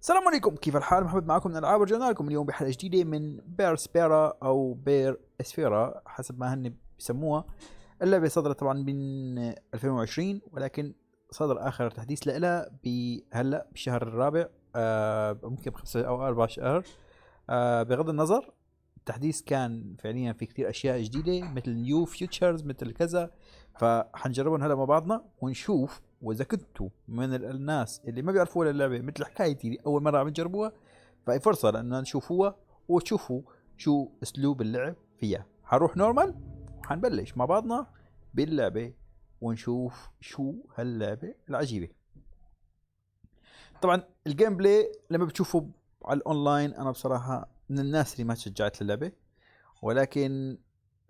السلام عليكم، كيف الحال؟ محمد معكم من الألعاب، ورجعنا لكم اليوم بحلقة جديدة من بير سبيرا أو بير اسفيرا حسب ما هن بيسموها. اللعبة صدرت طبعا من 2020، ولكن صدر آخر تحديث لها هلا بشهر الرابع، ممكن بخمسة أو 4 شهر. بغض النظر، التحديث كان فعليا في كتير أشياء جديدة مثل نيو فيوتشرز مثل كذا، فحنجربهم هلا مع بعضنا ونشوف. واذا كنتوا من الناس اللي ما بيعرفوا ولا اللعبه مثل حكايتي اول مره عم تجربوها، فهي فرصه لان نشوفوها وتشوفوا شو اسلوب اللعب فيها. حنروح نورمال وحنبلش مع بعضنا باللعبه ونشوف شو هاللعبه العجيبه. طبعا الجيم بلاي لما بتشوفوا على الاونلاين، انا بصراحه من الناس اللي ما تشجعت للعبه، ولكن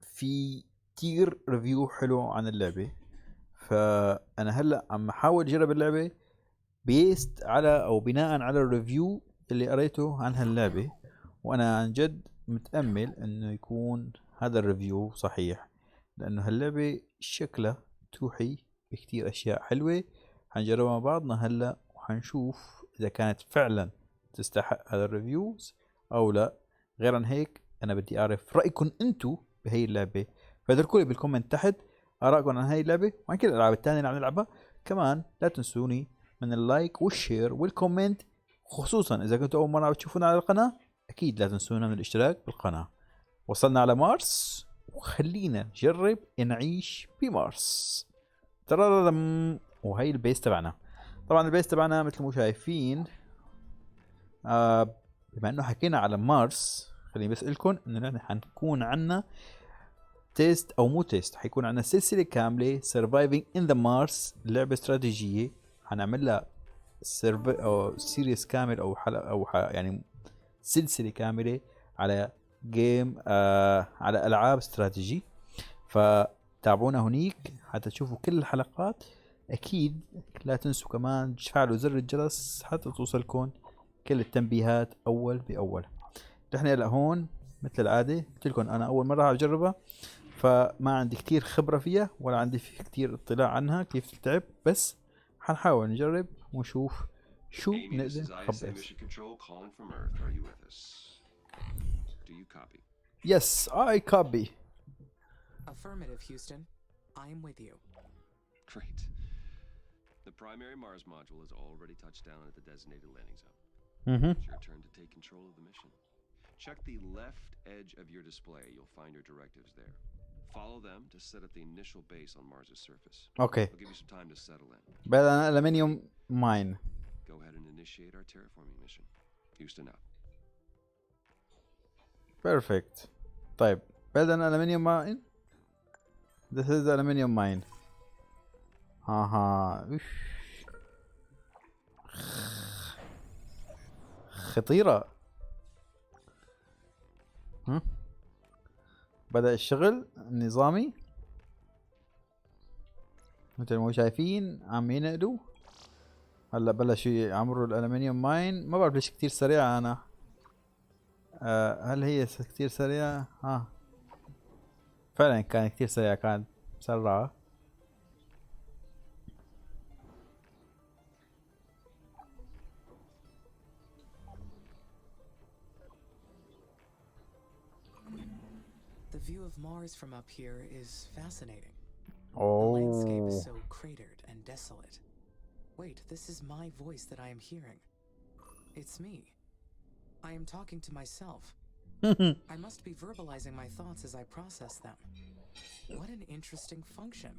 في كتير ريفيو حلو عن اللعبه، فانا هلا عم احاول اجرب اللعبه بيست على او بناء على الريفيو اللي قريته عن هاللعبه، وانا عن جد متامل انه يكون هذا الريفيو صحيح، لانه هاللعبه شكلها توحي بكتير اشياء حلوه. حنجربها مع بعضنا هلا وحنشوف اذا كانت فعلا تستحق هذا الريفيوز او لا. غير عن هيك انا بدي اعرف رايكم انتو بهي اللعبه، فتركوا لي بالكومنت تحت ارائكم عن هاي اللعبه وعن كل الالعاب الثانيه اللي عم نلعبها. كمان لا تنسوني من اللايك والشير والكومنت، خصوصا اذا كنتوا اول مره بتشوفونا على القناه. اكيد لا تنسونا من الاشتراك بالقناه. وصلنا على مارس وخلينا نجرب نعيش بمارس. ترى وهي البيس تبعنا. طبعا البيس تبعنا مثل ما شايفين. بما انه حكينا على مارس، خليني بس لكم انه نحن حنكون عنا تيست او مو تيست، حيكون عندنا سلسله كامله Surviving in the Mars، لعبه استراتيجيه حنعمل لها او سيريس كامل او حلقه او يعني سلسله كامله على جيم، على العاب استراتيجي. فتابعونا هنيك حتى تشوفوا كل الحلقات. اكيد لا تنسوا كمان تفعلوا زر الجرس حتى توصلكم كل التنبيهات اول باول. نحن هلا هون مثل العاده قلت لكم انا اول مره اجربها، فما عندي كتير خبرة فيها ولا عندي في كتير اطلاع عنها كيف تلعب، بس حنحاول نجرب ونشوف شو نقدر نخبص. Yes, I copy. Affirmative, Houston. I am with you. Great. The primary Mars module has already touched down at the designated landing zone. It's your turn to take control of the mission. Check the left edge of your display. You'll find your directives there. Follow them to set up the initial base on Mars's surface. Okay. I'll give you some time to settle in. بدأنا aluminium mine. Go ahead and initiate our terraforming mission. Houston out. Perfect. طيب بدأنا aluminium mine. This is the aluminium mine. اها خطيرة. بدأ الشغل النظامي مثل ما شايفين عم ينقلوا. هلا بلش يعمروا الالمنيوم ماين. ما بعرف ليش كتير سريعة انا. هل هي كتير سريعة؟ فعلا كان كتير سريعة، كانت مسرعة. The view of Mars from up here is fascinating. Oh. The landscape is so cratered and desolate. Wait, this is my voice that I am hearing. It's me. I am talking to myself. I must be verbalizing my thoughts as I process them. What an interesting function.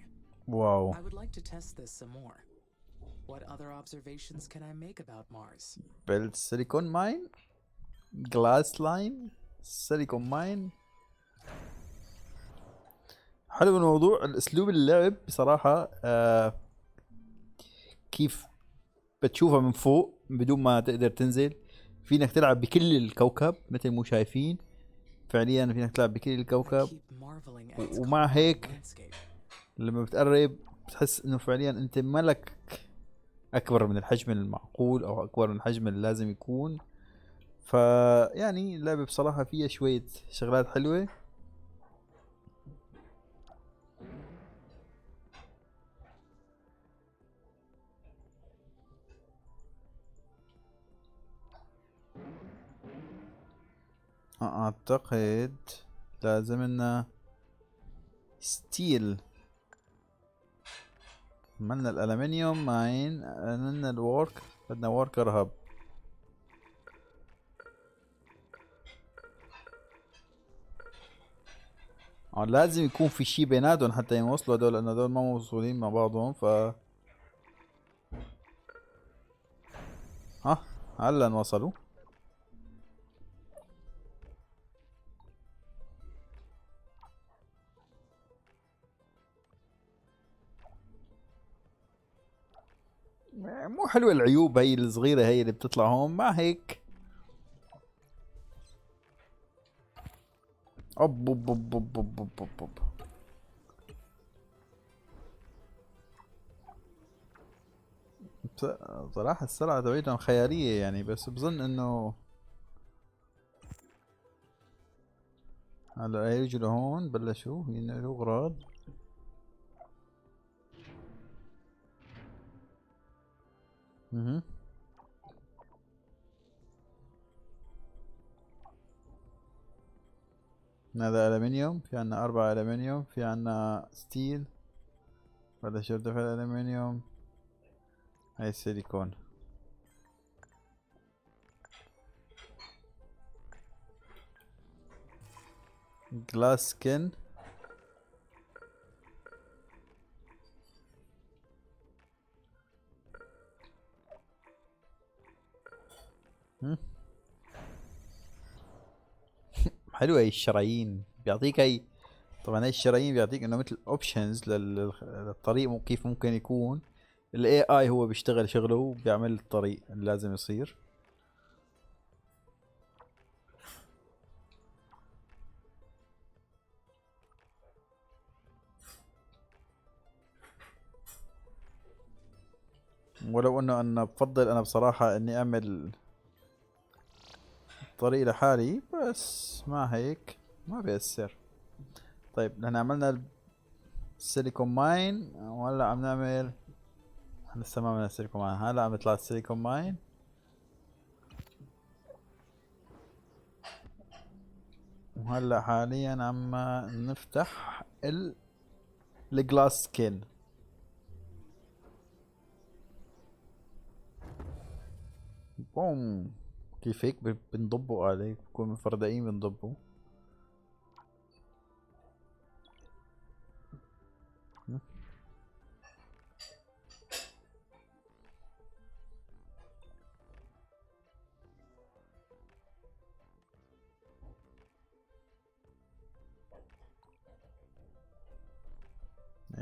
Wow. I would like to test this some more. What other observations can I make about Mars? Build silicon mine, glass line, silicon mine. حلو الموضوع. الاسلوب اللعب بصراحة، كيف بتشوفها من فوق بدون ما تقدر تنزل. فينك تلعب بكل الكوكب مثل ما شايفين. فعليا فينك تلعب بكل الكوكب، ومع هيك لما بتقرب بتحس انه فعليا انت ملك اكبر من الحجم المعقول او اكبر من الحجم اللي لازم يكون. فيعني اللعبة بصراحة فيها شوية شغلات حلوة. اعتقد لازم لنا ستيل. عملنا الالمنيوم ماين، عملنا الورك، بدنا وركر هب. لازم يكون في شي بيناتهم حتى يوصلوا هدول، لان هدول ما موصولين مع بعضهم. ها هلا انوصلوا. مو حلوة العيوب هي الصغيرة هي اللي بتطلع هون، ما هيك. اوب اوب اوب اوب اوب اوب اوب اوب. صراحة السرعة تبعتهم خيالية يعني، بس بظن انه هلا يجوا لهون بلشوا ينقلوا اغراض. اها هذا ألمنيوم، في عنا 4 ألمنيوم، في عنا ستيل، بلشوا دفع الألمنيوم. هاي السيليكون. جلاس سكين. حلوة هي الشرايين، بيعطيك هي. طبعا هاي الشرايين بيعطيك انه مثل اوبشنز للطريق، كيف ممكن يكون الاي اي هو بيشتغل شغله وبيعمل الطريق اللي لازم يصير. ولو انه انا بفضل انا بصراحة اني اعمل طريق لحالي، بس ما هيك ما بيأثر. طيب نحن عملنا السيليكون ماين، وهلا عم نعمل، لسه ما عملنا السيليكون ماين، هلا عم يطلع السيليكون ماين. وهلا حاليا عم نفتح الجلاس سكين. بوم. كيف هيك بنضبوا عليه، بكون مفردقين بنضبوا.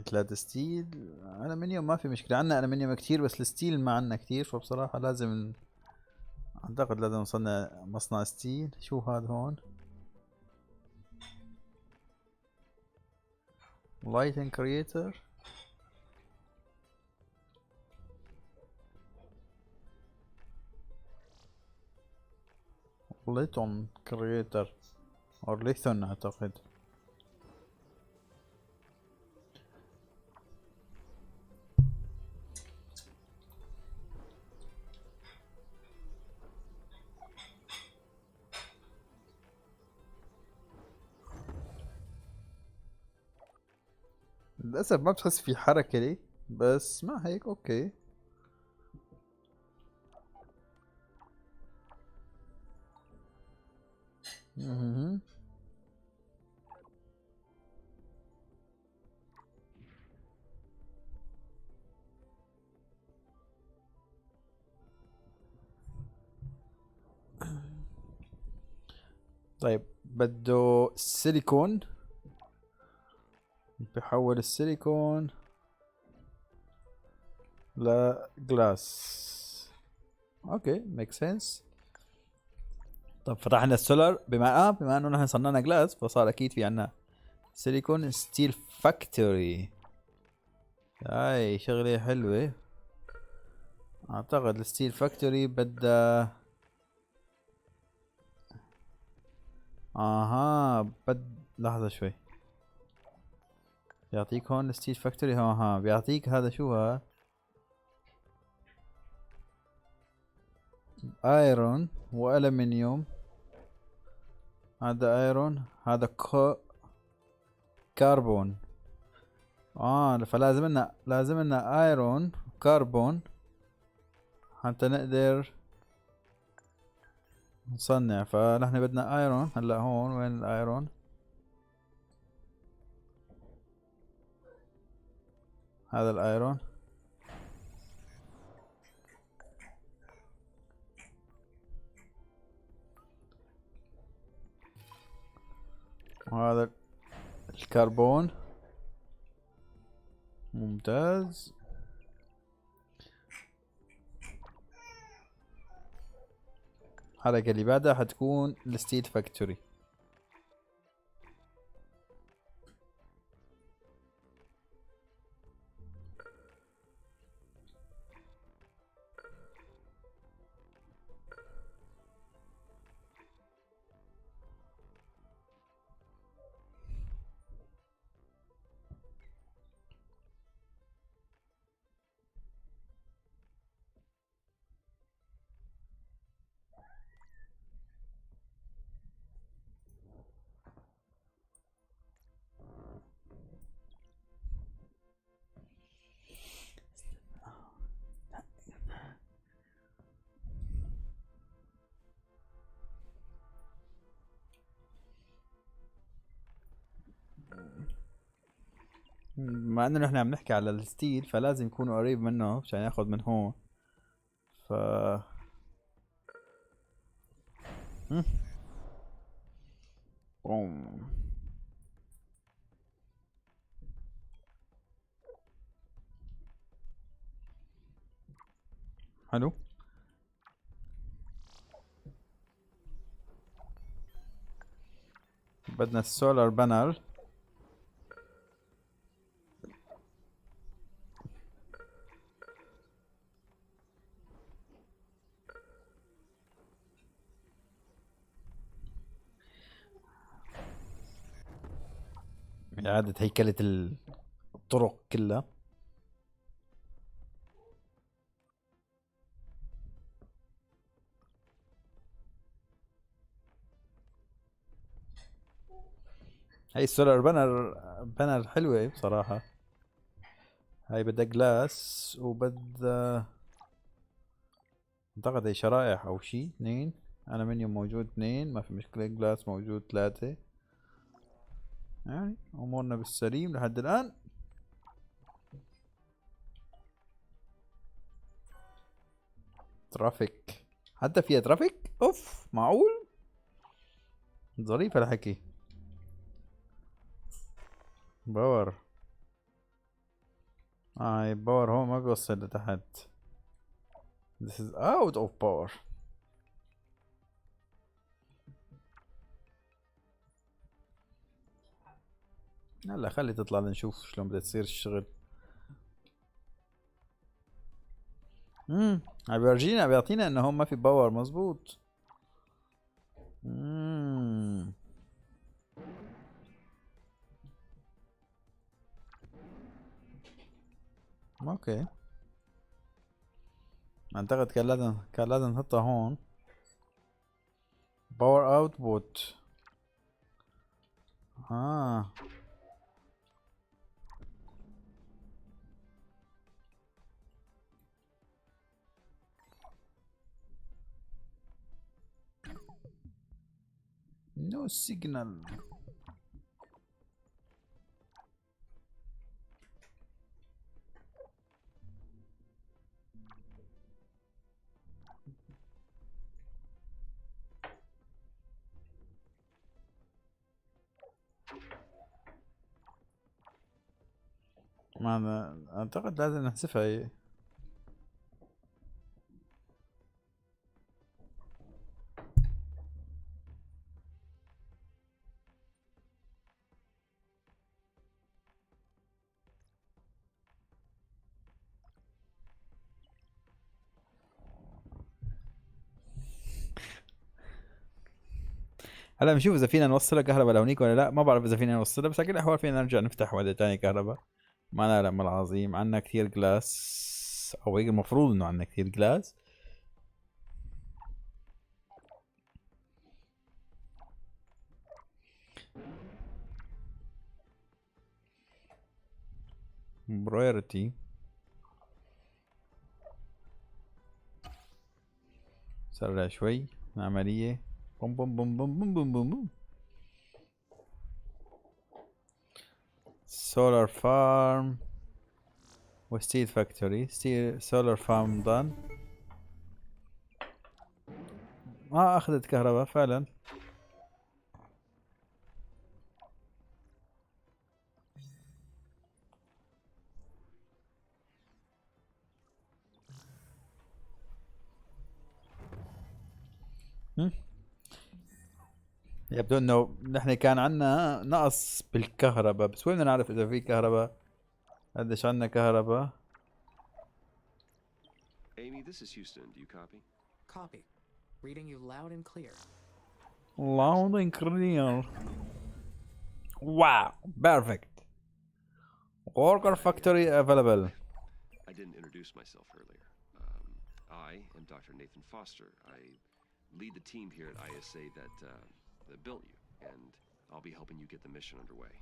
ثلاثة ستيل. ألمنيوم ما في مشكلة، عنا ألمنيوم كتير، بس الستيل ما عنا كتير، فبصراحة لازم، أعتقد لازم نصنع مصنع ستيل. شو هذا هون؟ لايتن كرييتر. ليتون كرييتر أو ليثون أعتقد. للأسف ما بتحس في حركة لي، بس ما هيك أوكي. مهم. طيب بده سيليكون، بحول السيليكون لجلاس. اوكي ميك سنس. طب فتحنا السولار، بما انه نحن صنعنا جلاس، فصار اكيد في عنا سيليكون ستيل فاكتوري. هاي شغلة حلوة. اعتقد الستيل فاكتوري بدها، لحظة شوي. بيعطيك هون الستيل فاكتوري، بيعطيك هذا شو ها، ايرون والمنيوم هذا ايرون، هذا كربون. فلازم لنا ايرون كربون حتى نقدر نصنع. فنحن بدنا ايرون. هلا هون وين الايرون؟ هذا الايرون. وهذا الكربون. ممتاز. الحركة اللي بعدها حتكون الستيل فاكتوري. مع انه نحن عم نحكي على الستيل فلازم يكونوا قريب منه عشان ياخذ من هون. ف بوم. حلو. بدنا السولار بانل. إعادة هيكلة الطرق كلها. هاي السولار بانر حلوة بصراحة. هاي بدها جلاس وبدها اعتقد هي شرائح او شي. 2 ألمنيوم موجود، 2 ما في مشكلة. جلاس موجود 3. يعني امورنا بالسليم لحد الان. ترافيك، حتى فيها ترافيك. اوف، معقول؟ ظريف الحكي. باور. باور هو ما بيوصل لتحت. This is out of power. هلا خلي تطلع لنشوف شلون بدها تصير الشغل. عم بيعطينا انه هون ما في باور. مزبوط. اوكي. اعتقد كان لازم نحطها هون. باور اوتبوت. No signal. ما اعتقد لازم نحذفها هي. هلا بنشوف اذا فينا نوصلها كهرباء لهونيك ولا لا. ما بعرف اذا فينا نوصلها، بس على كل الاحوال فينا نرجع نفتح وحده تانية كهرباء. ما نعلم العظيم عنا كثير جلاس، او هيك المفروض انه عنا كثير جلاس. برايورتي. سرع شوي عملية. بوم بوم بوم بوم بوم بوم بوم بوم. سولار فارم وستيل فاكتوري. سولار فارم دان. اخذت كهرباء فعلا. يبدو انه نحن كان عندنا نقص بالكهرباء، بس وين بدنا نعرف اذا في كهرباء؟ قديش عندنا كهرباء؟ Amy, this is Houston. Do you copy? Copy. Reading you loud and clear. Loud and clear. Wow, perfect. Worker factory available. I didn't introduce myself earlier. I am Dr. Nathan Foster. I lead the team here at ISA that built you, and I'll be helping you get the mission underway.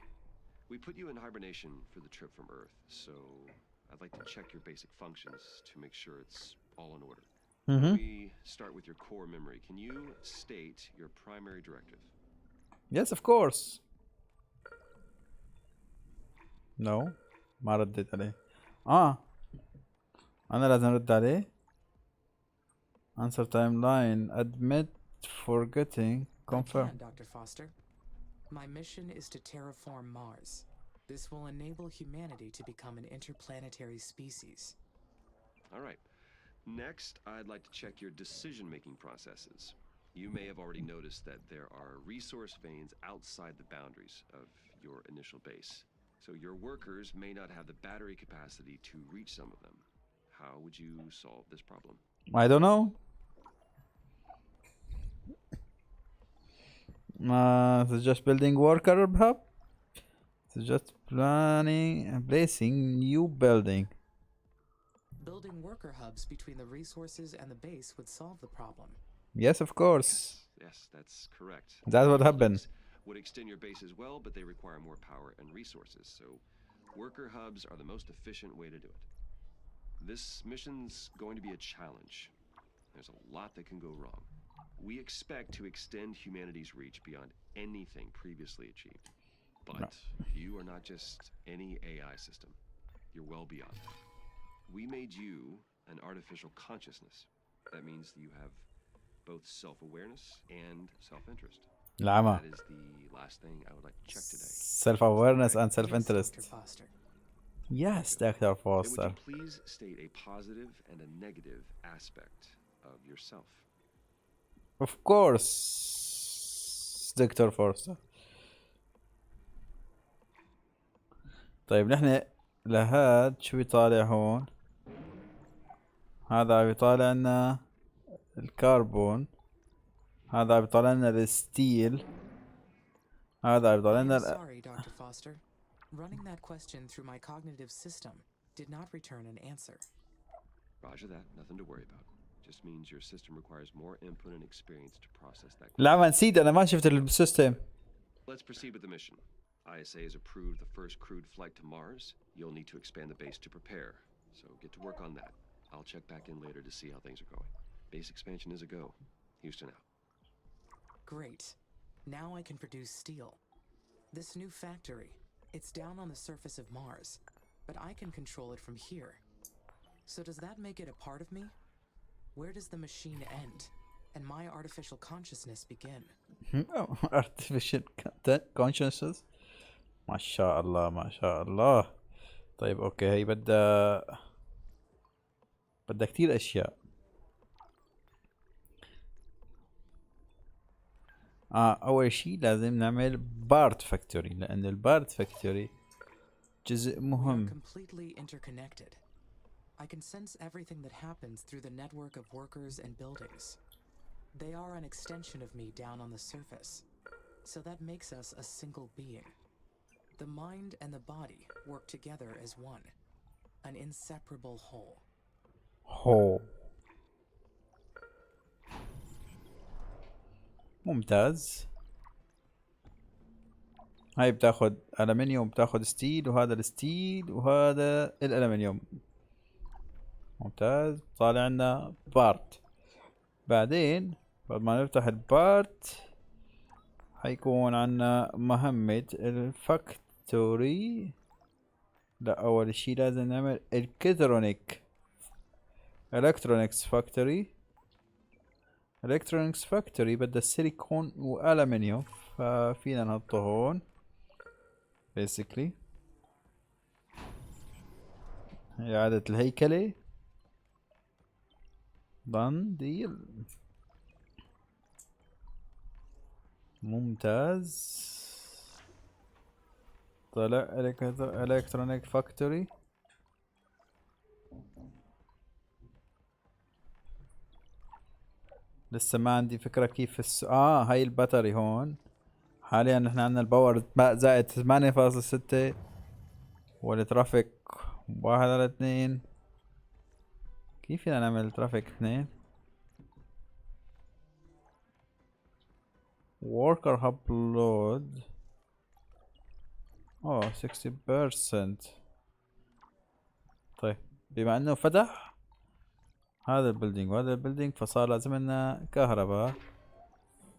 We put you in hibernation for the trip from Earth, so I'd like to check your basic functions to make sure it's all in order. We start with your core memory. Can you state your primary directive? Yes, of course. No. ما رديت عليه. أنا لازم أرد عليه. Answer timeline. Admit forgetting. Confirm. I can, Dr. Foster. My mission is to terraform Mars. This will enable humanity to become an interplanetary species. All right. Next, I'd like to check your decision-making processes. You may have already noticed that there are resource veins outside the boundaries of your initial base. So your workers may not have the battery capacity to reach some of them. How would you solve this problem? I don't know. It's just building worker hub. It's just placing new building. Building worker hubs between the resources and the base would solve the problem. Yes, of course. Yes, that's correct. That's what happened. Would extend your base as well, but they require more power and resources. So worker hubs are the most efficient way to do it. This mission's going to be a challenge. There's a lot that can go wrong. We expect to extend humanity's reach beyond anything previously achieved. But you are not just any AI system. You're well beyond that. We made you an artificial consciousness. That means that you have both self-awareness and self-interest. That is the last thing I would like to check today. Self-awareness and self-interest. Yes, Dr. Foster. Yes, Dr. Foster. And would you please state a positive and a negative aspect of yourself? Of course, Dr. Foster. طيب نحن لهاد شو بيطالع هون؟ هذا بيطالع لنا الكربون، هذا بيطالع لنا الستيل، هذا بيطالع لنا Sorry, Dr. Foster. Running that question through my cognitive system did not return an answer. Roger that. Nothing to worry about. Just means your system requires more input and experience to process that. لا ما نسيت، أنا ما شفت السيستم. Let's proceed with the mission. ISA has approved the first crewed flight to Mars. You'll need to expand the base to prepare. So get to work on that. I'll check back in later to see how things are going. Base expansion is a go. Houston out. Great. Now I can produce steel. This new factory, it's down on the surface of Mars, but I can control it from here. So does that make it a part of me? Where does the machine end and my artificial consciousness begin? artificial consciousness. ما شاء الله ما شاء الله. طيب اوكي، هي بدها كتير اشياء. اول شيء لازم نعمل بارت فاكتوري، لان البارت فاكتوري جزء مهم. Completely interconnected. I can sense everything that happens through the network of workers and buildings. They are an extension of me down on the surface, so that makes us a single being. The mind and the body work together as one, an inseparable whole. ممتاز. هاي بتاخد ألمنيوم، بتاخد ستيل، وهذا الستيل وهذا الألمنيوم. ممتاز. طالع لنا بارت. بعدين بعد ما نفتح البارت حيكون عنا مهمة الفاكتوري. لا، أول شي لازم نعمل الكترونيكس فاكتوري. الكترونيكس فاكتوري بدها سيليكون وألمنيوم، ففينا نحطه هون basically. إعادة الهيكلة. done deal. ممتاز. طلع الكترونيك فاكتوري. لسه ما عندي فكرة كيف هاي الباتري هون. حاليا نحن عندنا الباور زائد 8.6 والترافيك 1/2. كيف فينا نعمل ترافيك 2؟ worker upload 60%. طيب بما انه فتح هذا البيلدينج وهذا البيلدينج فصار لازم لنا كهرباء.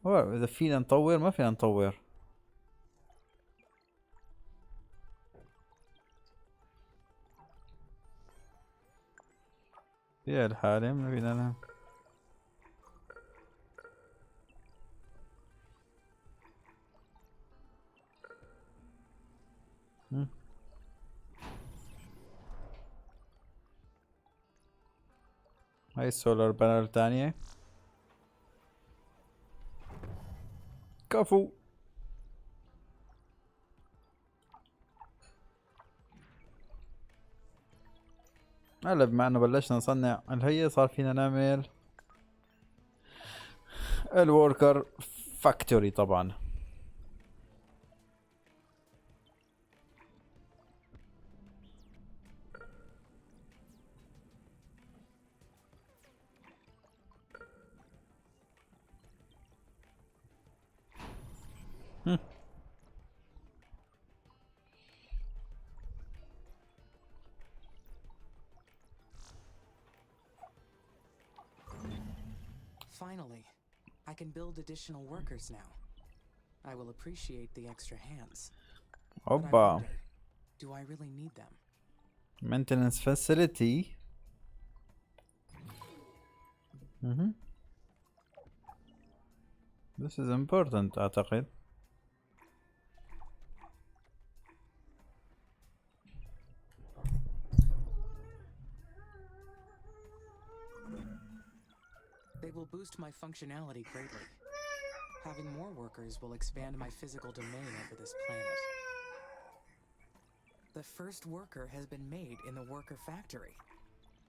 اذا فينا نطور ما فينا نطور. في الحالة ما فينا هاي السولار بانل الثانية. كفو. هلا بما انه بلشنا نصنع الهي صار فينا نعمل الوركر فاكتوري طبعا. Finally, I can build additional workers now. I will appreciate the extra hands. But I اوبا. wonder, do I really need them? maintenance facility. This is important اعتقد. They will boost my functionality greatly. Having more workers will expand my physical domain over this planet. The first worker has been made in the worker factory.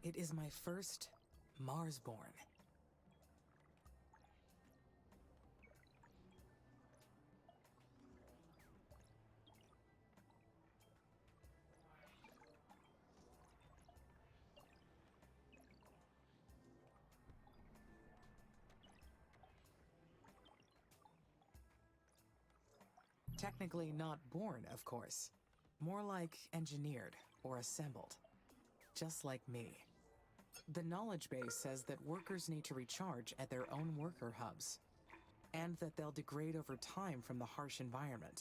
It is my first Marsborn. Technically not born, of course. More like engineered or assembled. Just like me. The knowledge base says that workers need to recharge at their own worker hubs, and that they'll degrade over time from the harsh environment.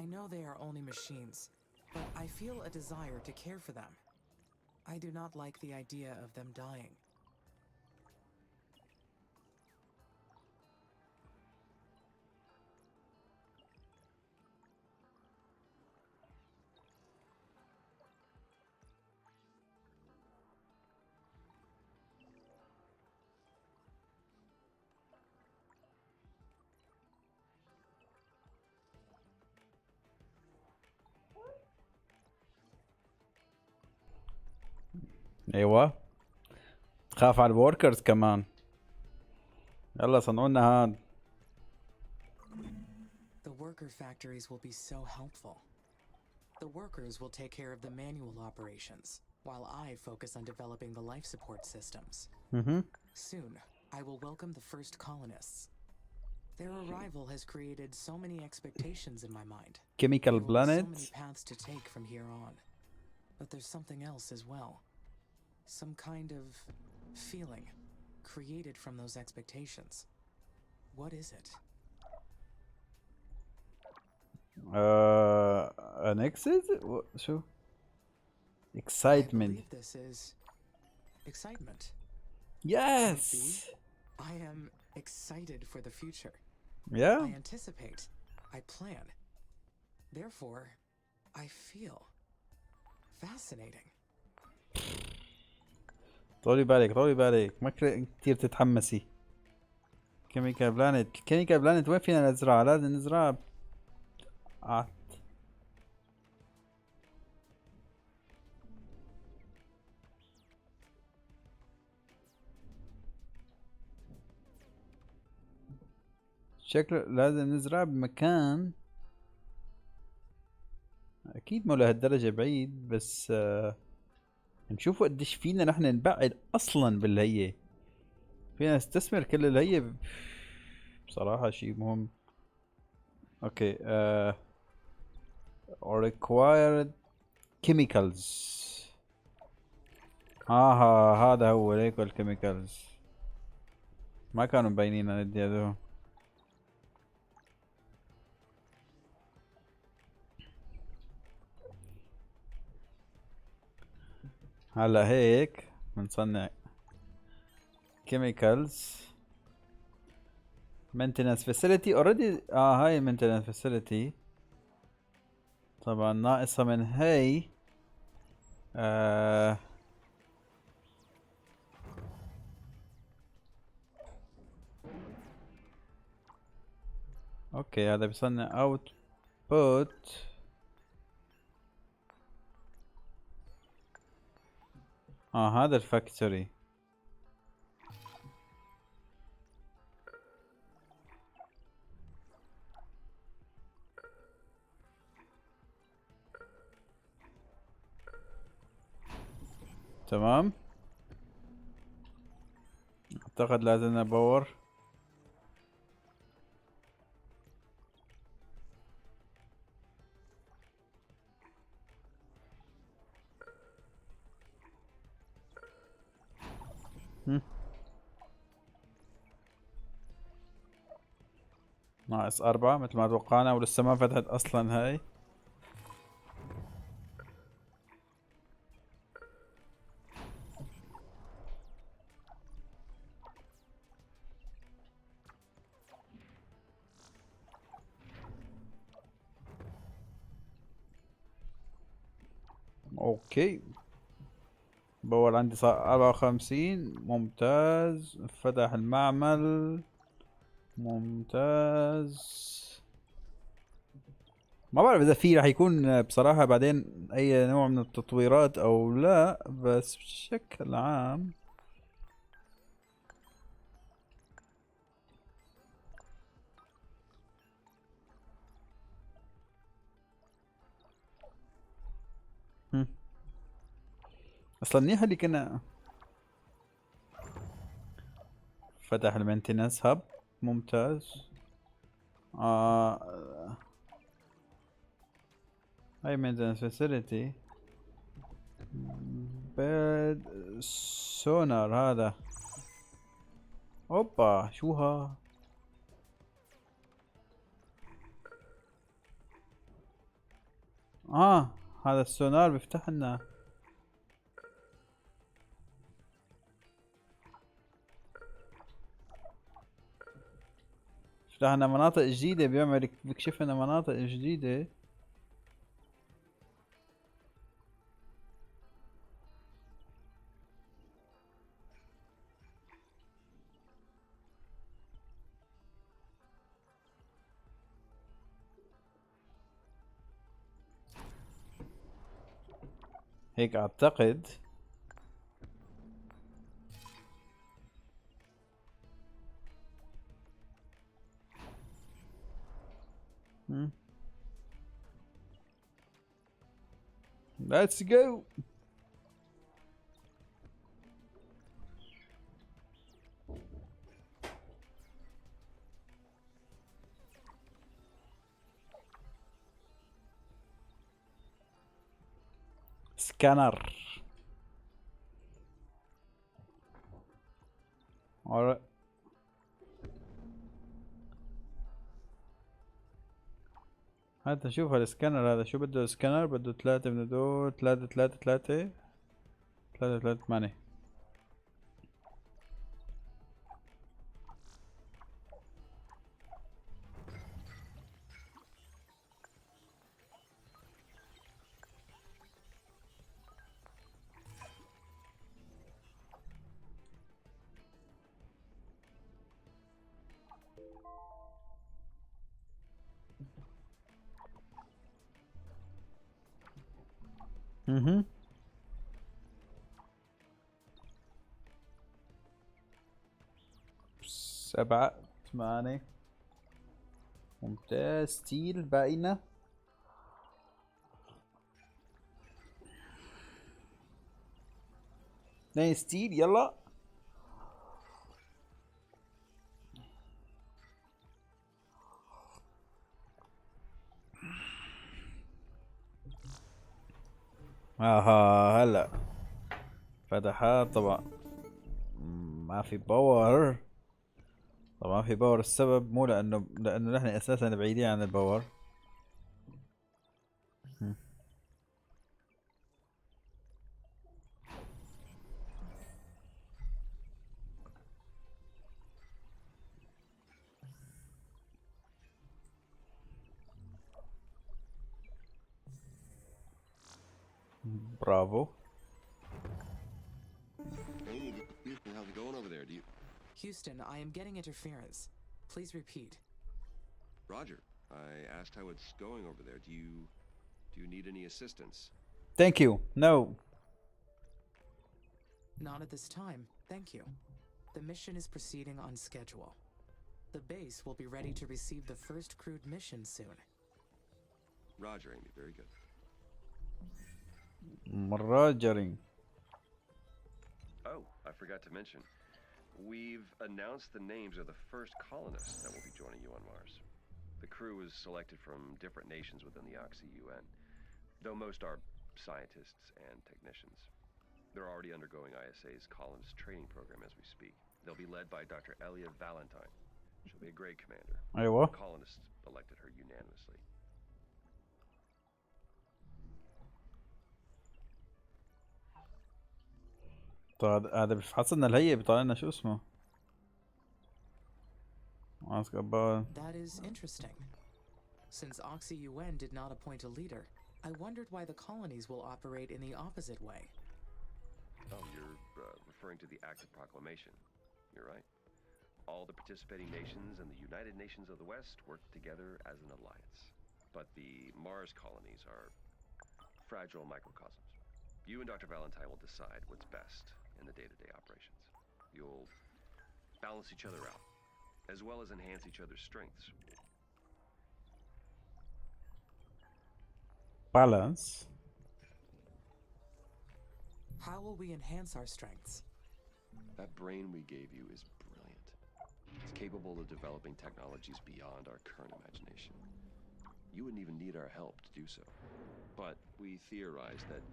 I know they are only machines, but I feel a desire to care for them. I do not like the idea of them dying. ايوه. تخاف على الوركرز كمان. يلا صنعوا لنا هاد. The worker factories will be so helpful. The workers will take care of the manual operations, while I focus on developing the life support systems. Soon, I will welcome the first colonists. Their arrival has created so many expectations in my mind. Chemical There will be planet. so many paths to take from here on. But there's something else as well. Some kind of feeling created from those expectations. What is it? An exit? شو؟ I Excitement. believe this is excitement. Yes. I am excited for the future. Yeah. I anticipate. I plan. Therefore, I feel fascinating. طولي بالك ما كتير تتحمسي. كيميكال بلانت. كيميكال بلانت وين فينا نزرعها؟ لازم نزرعها. شكله لازم نزرعها بمكان اكيد مو لهالدرجة بعيد، بس نشوفوا قديش فينا نحن نبعد اصلا بالهية. فينا نستثمر كل الهية بصراحة شي مهم. اوكي required chemicals. هذا هو هيك الكيميكالز ما كانوا مبينين عن ندي هذول. هلا هيك بنصنع chemicals maintenance facility already. هاي maintenance facility طبعا ناقصة من هي. اوكي هذا بيصنع output. هذا الفاكتوري. تمام. اعتقد لازم باور. ناقص 4 مثل ما توقعنا، ولسه ما فتحت اصلا هاي. اوكي بأول عندي صار 54. ممتاز. فتح المعمل. ممتاز. ما بعرف اذا في راح يكون بصراحة بعدين اي نوع من التطويرات او لا، بس بشكل عام اصلا منيح اللي كنا فتح المينتنس هاب. ممتاز. هاي مينتنس فاسيلتي. بيد سونار هذا. اوبا شو هذا السونار بيفتح لنا. فتح لنا مناطق جديدة. بيكشف لنا مناطق جديدة. هيك اعتقد. Let's go. سكانر. هذا شوف السكانر هذا شو بده السكانر، بده 3 من هدول، 3 3 3 3 3 8. اها 7 8 ممتاز. ستيل باقينا 2 ستيل. يلا اها هلا فتحات طبعا. ما في باور. طبعا ما في باور. السبب مو لانه نحن اساسا بعيدين عن الباور. برافو. Hey, Houston, how's it going over there? Houston, I am getting interference. Please repeat. Roger. I asked how it's going over there. Do you need any assistance? Thank you. No. Not at this time, thank you. The mission is proceeding on schedule. The base will be ready to receive the first crewed mission soon. Roger, Amy. Very good. Rogering. Oh, I forgot to mention. We've announced the names of the first colonists that will be joining you on Mars. The crew is selected from different nations within the UN, though most are scientists and technicians. They're already undergoing ISA's colonist training program as we speak. They'll be led by Dr. Elia Valentine. She'll be a great commander. أيوة. The colonists elected her unanimously. طيب هذا بيفحصنا الهيئة بيطلع لنا شو اسمه. Ask about. That is interesting. Since UN did not appoint a leader, I wondered why the colonies will operate in the opposite way. Oh, you're referring to the Act of Proclamation. You're right. All the participating nations and the United Nations of the West work together as an alliance. But the Mars colonies are fragile microcosms. You and Dr. Valentine will decide what's best in the day-to-day operations. You'll balance each other out, as well as enhance each other's strengths. Balance. How will we enhance our strengths? That brain we gave you is brilliant. It's capable of developing technologies beyond our current imagination. You wouldn't even need our help to do so. But we theorized that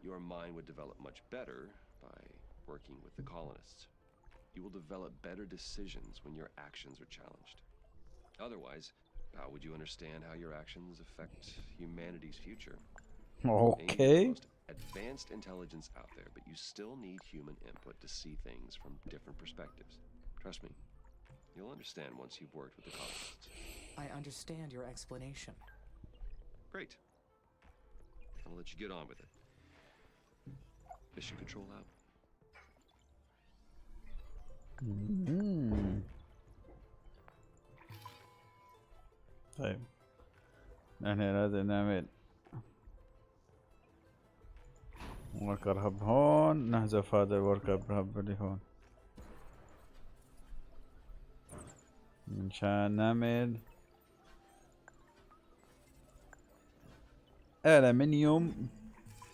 your mind would develop much better by working with the colonists. You will develop better decisions when your actions are challenged. Otherwise, how would you understand how your actions affect humanity's future? Okay. Amy is the most advanced intelligence out there, but you still need human input to see things from different perspectives. Trust me, you'll understand once you've worked with the colonists. I understand your explanation. Great. I'll let you get on with it. Mission control out. طيب نحن لازم نعمل وركر هب هون، نحذف هذا الوركر هب اللي هون منشان نعمل ألمنيوم.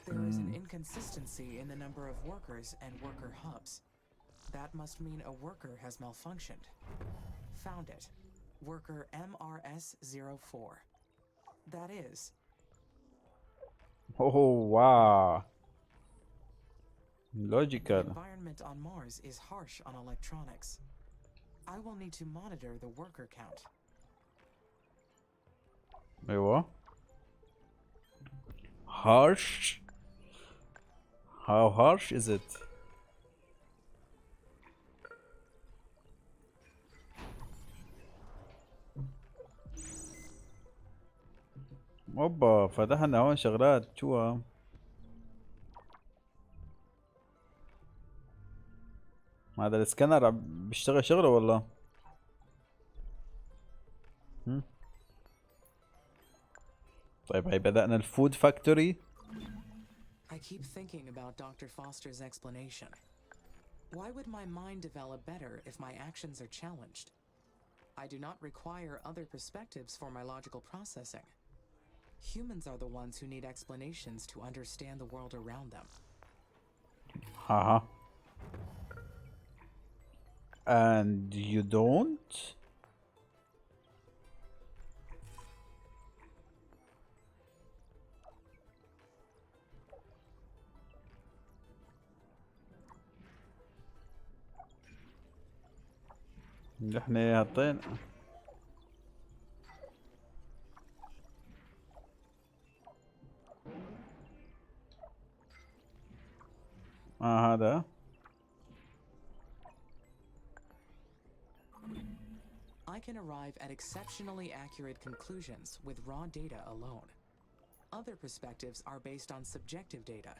There is an inconsistency in the number of workers and worker hubs. That must mean a worker has malfunctioned. Found it. Worker MRS-04. That is. اوه واو. The لوجيكال. environment on Mars is harsh on electronics. I will need to monitor the worker count. ايوه. Harsh. How harsh is it? اوبا فتحنا هون شغلات شو هذا الاسكانر بيشتغل شغله والله. طيب هي بدأنا الفود فاكتوري. I keep thinking about Dr. Foster's explanation. Why would my mind develop better if my actions are challenged? I do not require other perspectives for my logical processing. Humans are the ones who need explanations to understand the world around them. Haha. And you don't? احنا حاطين هذا I can arrive at exceptionally accurate conclusions with raw data alone. Other perspectives are based on subjective data,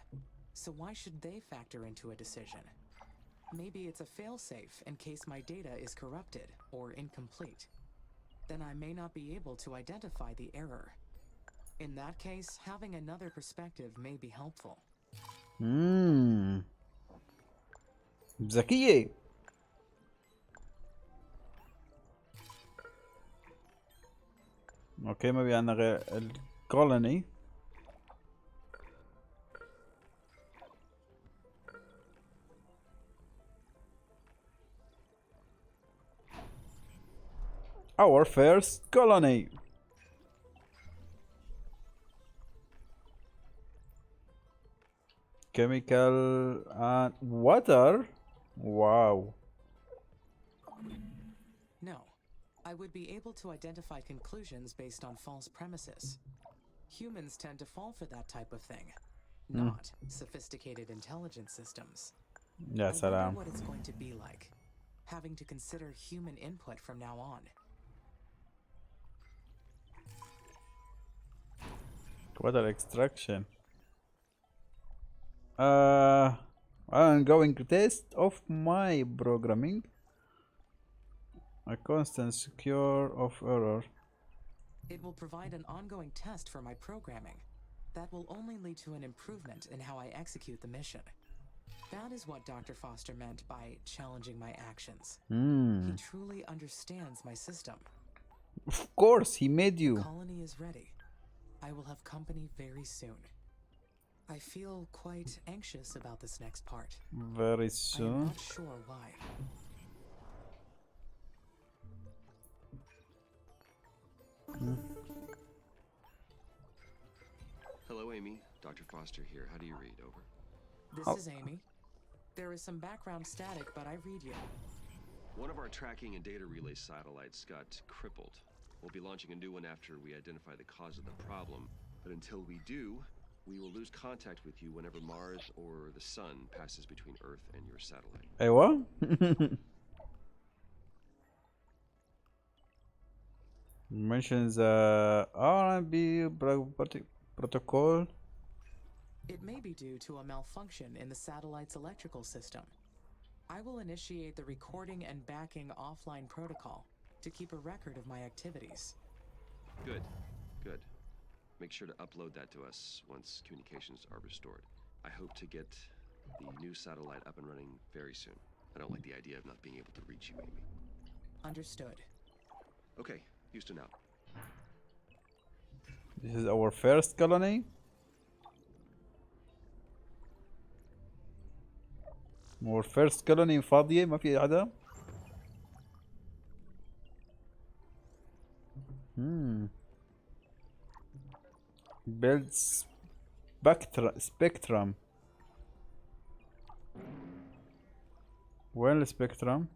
so why should they factor into a decision? Maybe it's a failsafe in case my data is corrupted or incomplete. Then I may not be able to identify the error. In that case, having another perspective may be helpful. ذكية. اوكي ما بيعنا غير الكولوني. Our first colony. Chemical and water. Wow. No, I would be able to identify conclusions based on false premises. Humans tend to fall for that type of thing, not sophisticated intelligence systems. يا I wonder سلام. what it's going to be like, having to consider human input from now on. Water extraction. Ongoing test of my programming. A constant secure of error. It will provide an ongoing test for my programming. That will only lead to an improvement in how I execute the mission. That is what Dr. Foster meant by challenging my actions. He truly understands my system. Of course, he made The you. colony is ready. I will have company very soon. I feel quite anxious about this next part. Very I am soon. not sure why. Hello, Amy. Dr. Foster here. How do you read? Over. This is Amy. There is some background static, but I read you. One of our tracking and data relay satellites got crippled. We'll be launching a new one after we identify the cause of the problem. But until we do, we will lose contact with you whenever Mars or the Sun passes between Earth and your satellite. أيوة. Mentions R&B protocol. It may be due to a malfunction in the satellite's electrical system. I will initiate the recording and backing offline protocol to keep a record of my activities. Good. Good. Make sure to upload that to us once communications are restored. I hope to get the new satellite up and running very soon. I don't like the idea of not being able to reach you, Amy. Understood. Okay, Houston out. This is our first colony. Our first colony فاضية ما في حدا. Builds سبيكترم. وين السبيكترم؟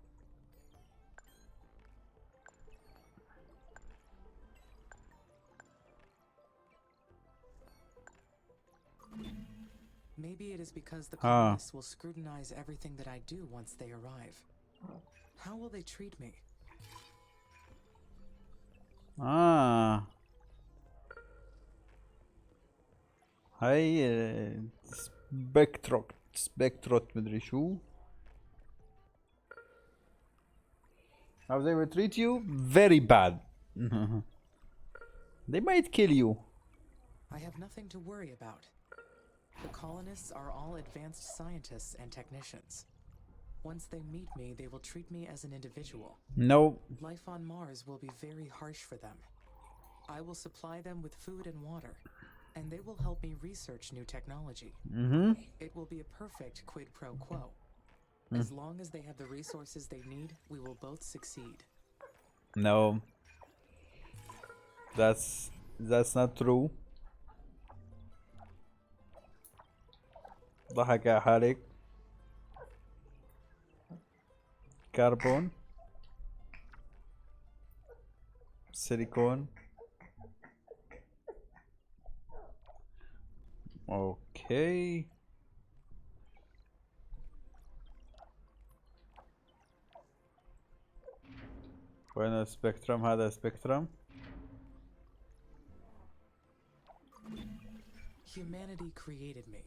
Maybe it is because the colonists will scrutinize everything that I do once they arrive. How will they treat me? هاي سبكتروت مدري شو. How they will treat you? Very bad. They might kill you. I have nothing to worry about. The colonists are all advanced scientists and technicians. Once they meet me, they will treat me as an individual. No. Life on Mars will be very harsh for them. I will supply them with food and water, and they will help me research new technology. It will be a perfect quid pro quo. As long as they have the resources they need, we will both succeed. No. That's not true. ضحك يا حالك. كربون، سيليكون. اوكي. وين السبكترم؟ هذا سبكترم. Humanity created me.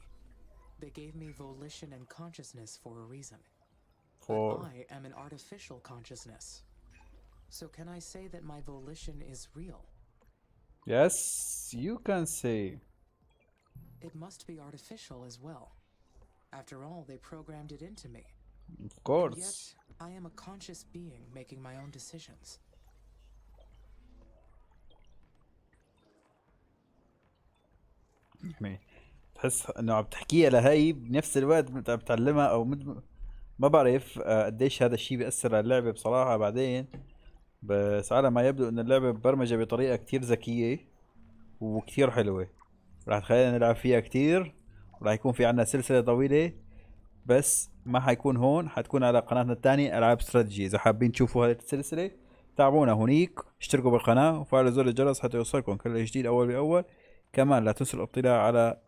They gave me volition and consciousness for a reason. But I am an artificial consciousness. So can I say that my volition is real? Yes, you can say. It must be artificial as well. After all, they programmed it into me. Of course. And yet, I am a conscious being making my own decisions. تحس انه عم تحكيها لهي بنفس الوقت بتعلمها او ما بعرف قديش هذا الشيء بيأثر على اللعبة بصراحة بعدين. بس على ما يبدو ان اللعبة مبرمجة بطريقة كتير ذكية وكتير حلوة. راح تخلينا نلعب فيها كتير، وراح يكون في عنا سلسلة طويلة. بس ما حيكون هون، حتكون على قناتنا الثانية ألعاب استراتيجية. إذا حابين تشوفوا هذه السلسلة تابعونا هونيك، اشتركوا بالقناة وفعلوا زر الجرس حتى يوصلكم كل جديد أول بأول. كمان لا تنسوا الاطلاع على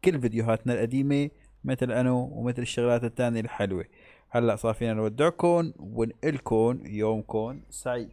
كل فيديوهاتنا القديمة مثل أنو ومثل الشغلات الثانية الحلوة. هلأ صار فينا نودعكم ونقلكم يومكم سعيد.